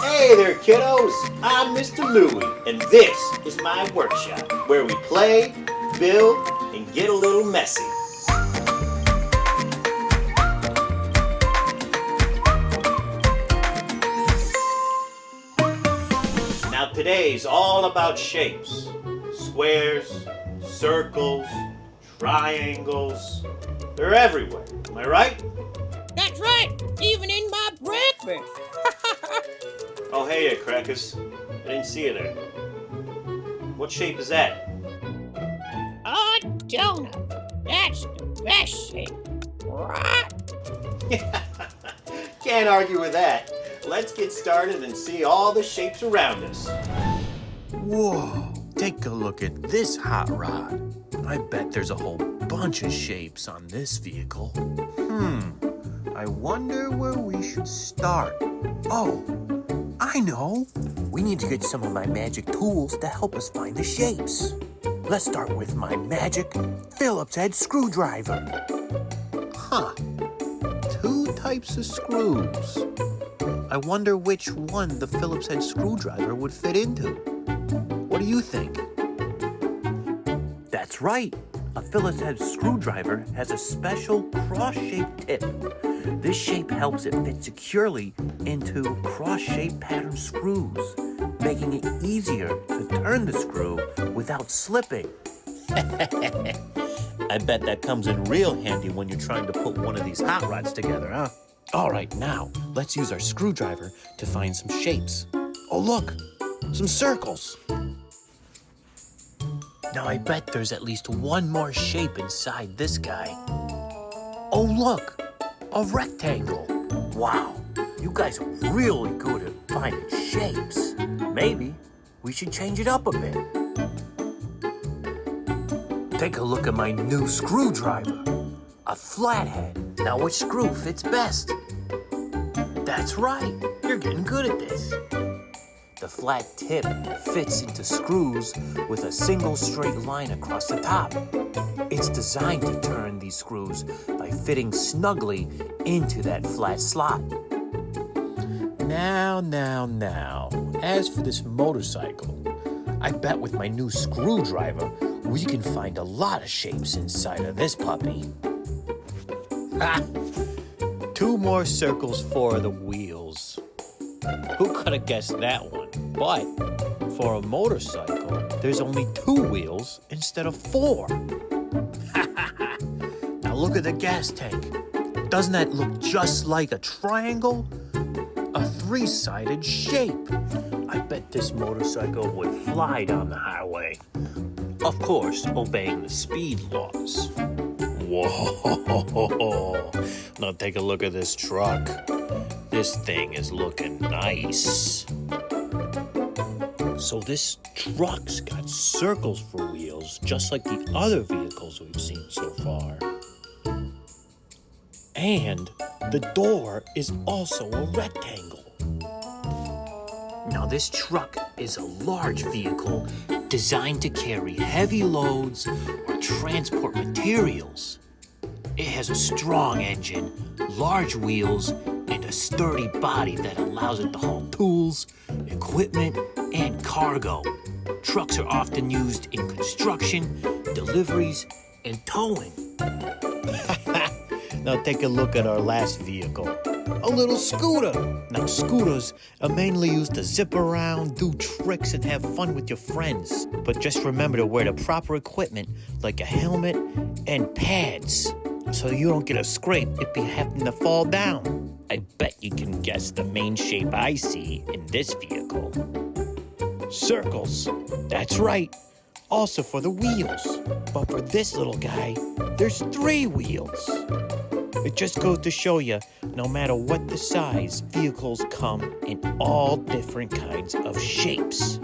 Hey there, kiddos! I'm Mister Louie, and this is my workshop, where we play, build, and get a little messy. Now today's all about shapes. Squares, circles, triangles. They're everywhere, am I right? That's right, even in my breakfast. Oh, hey there, Crackers. I didn't see you there. What shape is that? A donut. That's the best shape. Right? Can't argue with that. Let's get started and see all the shapes around us. Whoa, take a look at this hot rod. I bet there's a whole bunch of shapes on this vehicle. I wonder where we should start. Oh, I know. We need to get some of my magic tools to help us find the shapes. Let's start with my magic Phillips head screwdriver. Two types of screws. I wonder which one the Phillips head screwdriver would fit into. What do you think? That's right. A Phillips head screwdriver has a special cross-shaped tip. This shape helps it fit securely into cross-shaped pattern screws, making it easier to turn the screw without slipping. I bet that comes in real handy when you're trying to put one of these hot rods together, huh? All right, now let's use our screwdriver to find some shapes. Oh, look, some circles. Now I bet there's at least one more shape inside this guy. Oh, look, a rectangle. Wow, you guys are really good at finding shapes. Maybe we should change it up a bit. Take a look at my new screwdriver, a flathead. Now which screw fits best? That's right, you're getting good at this. The flat tip fits into screws with a single straight line across the top. It's designed to turn these screws by fitting snugly into that flat slot. Now, as for this motorcycle, I bet with my new screwdriver, we can find a lot of shapes inside of this puppy. Two more circles for the wheels. Who could have guessed that one? But for a motorcycle, there's only two wheels instead of four. Now look at the gas tank. Doesn't that look just like a triangle? A three-sided shape. I bet this motorcycle would fly down the highway. Of course, obeying the speed laws. Whoa! Now take a look at this truck. This thing is looking nice. So this truck's got circles for wheels, just like the other vehicles we've seen so far. And the door is also a rectangle. Now this truck is a large vehicle designed to carry heavy loads or transport materials. It has a strong engine, large wheels, and a sturdy body that allows it to haul tools, equipment, and cargo. Trucks are often used in construction, deliveries, and towing. Now take a look at our last vehicle. A little scooter. Now scooters are mainly used to zip around, do tricks, and have fun with your friends. But just remember to wear the proper equipment like a helmet and pads so you don't get a scrape if you happen to fall down. I bet you can guess the main shape I see in this vehicle. Circles. That's right. Also for the wheels. But for this little guy, there's three wheels. It just goes to show you, no matter what the size, vehicles come in all different kinds of shapes.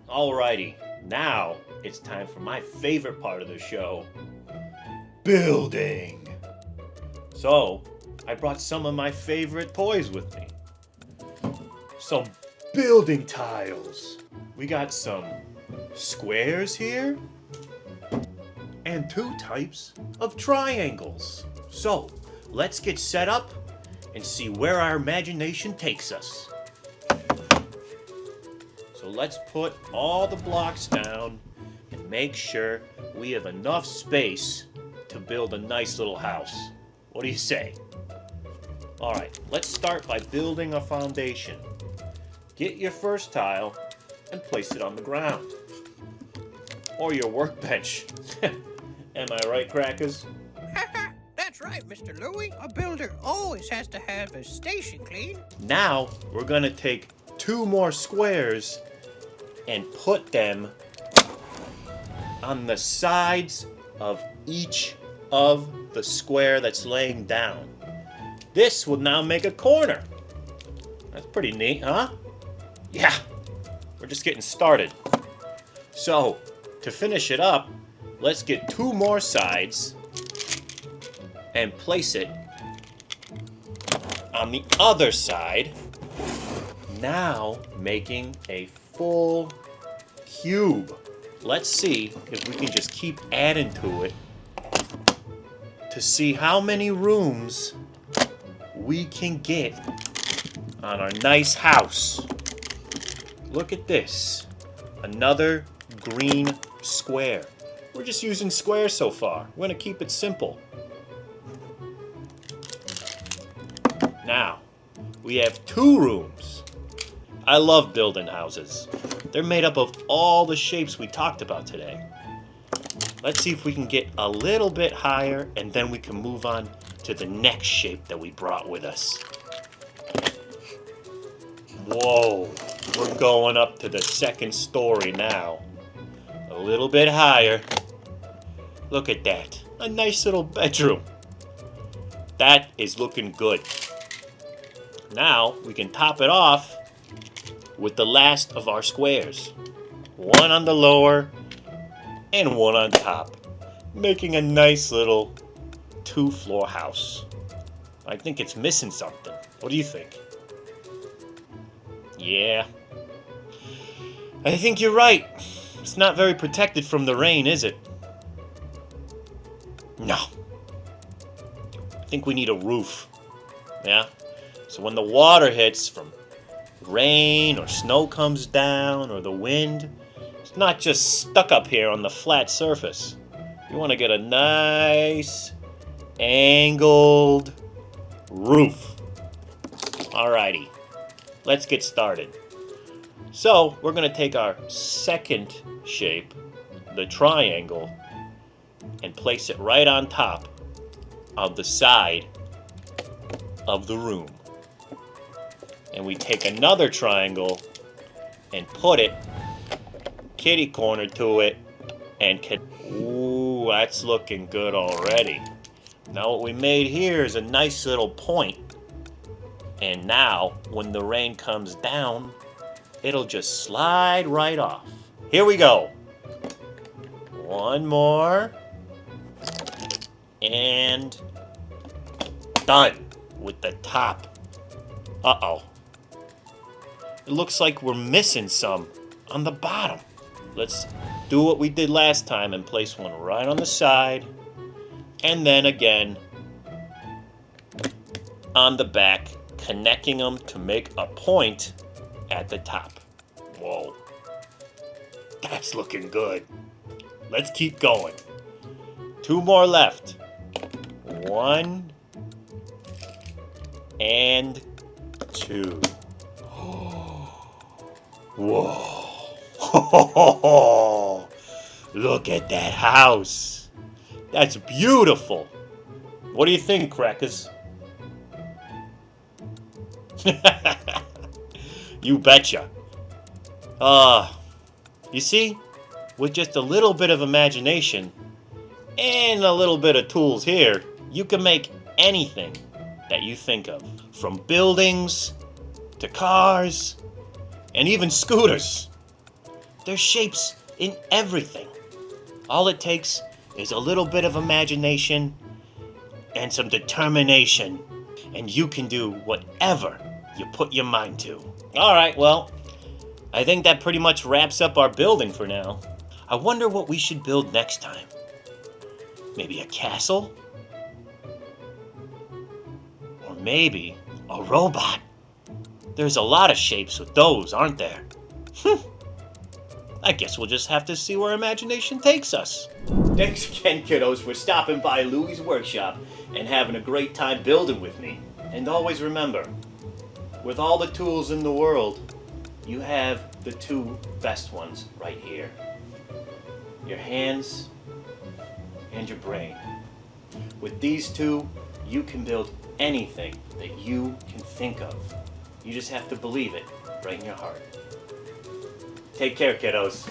Alrighty, now it's time for my favorite part of the show, building. So, I brought some of my favorite toys with me. Some building tiles. We got some squares here and 2 types of triangles. So, let's get set up and see where our imagination takes us. So let's put all the blocks down and make sure we have enough space to build a nice little house. What do you say? Alright, let's start by building a foundation. Get your first tile and place it on the ground. Or your workbench. Am I right, Crackers? That's right, Mr. Louie. A builder always has to have his station clean. Now, we're gonna take 2 more squares and put them on the sides of each of the square that's laying down. This will now make a corner. That's pretty neat, huh? Yeah, we're just getting started. So, to finish it up, let's get 2 more sides and place it on the other side, now making a full cube. Let's see if we can just keep adding to it to see how many rooms we can get on our nice house. Look at this. Another green square. We're just using squares so far. We're going to keep it simple. Now, we have 2 rooms. I love building houses. They're made up of all the shapes we talked about today. Let's see if we can get a little bit higher, and then we can move on to the next shape that we brought with us. Whoa, we're going up to the 2nd story now. A little bit higher. Look at that. A nice little bedroom. That is looking good. Now, we can top it off with the last of our squares. 1 on the lower and 1 on top, making a nice little 2-floor house. I think it's missing something. What do you think? Yeah. I think you're right. It's not very protected from the rain, is it? No. I think we need a roof. Yeah? So when the water hits from rain or snow comes down or the wind, it's not just stuck up here on the flat surface. You want to get a nice angled roof. Alrighty, let's get started. So we're going to take our 2nd shape, the triangle, and place it right on top of the side of the room. And we take another triangle and put it kitty corner to it, and ooh, that's looking good already. Now what we made here is a nice little point, and now when the rain comes down, it'll just slide right off. Here we go. 1 more, and done with the top. Uh-oh. It looks like we're missing some on the bottom. Let's do what we did last time and place 1 right on the side, and then again on the back, connecting them to make a point at the top. Whoa. That's looking good. Let's keep going. 2 more left. 1 and 2. Whoa. Look at that house. That's beautiful. What do you think, Crackers? You betcha. You see, with just a little bit of imagination and a little bit of tools here, you can make anything that you think of. From buildings to cars and even scooters. There's shapes in everything. All it takes is a little bit of imagination and some determination, and you can do whatever you put your mind to. Alright, well, I think that pretty much wraps up our building for now. I wonder what we should build next time. Maybe a castle? Or maybe a robot? There's a lot of shapes with those, aren't there? I guess we'll just have to see where imagination takes us. Thanks again, kiddos, for stopping by Louie's workshop and having a great time building with me. And always remember, with all the tools in the world, you have the two best ones right here. Your hands and your brain. With these two, you can build anything that you can think of. You just have to believe it right in your heart. Take care, kiddos.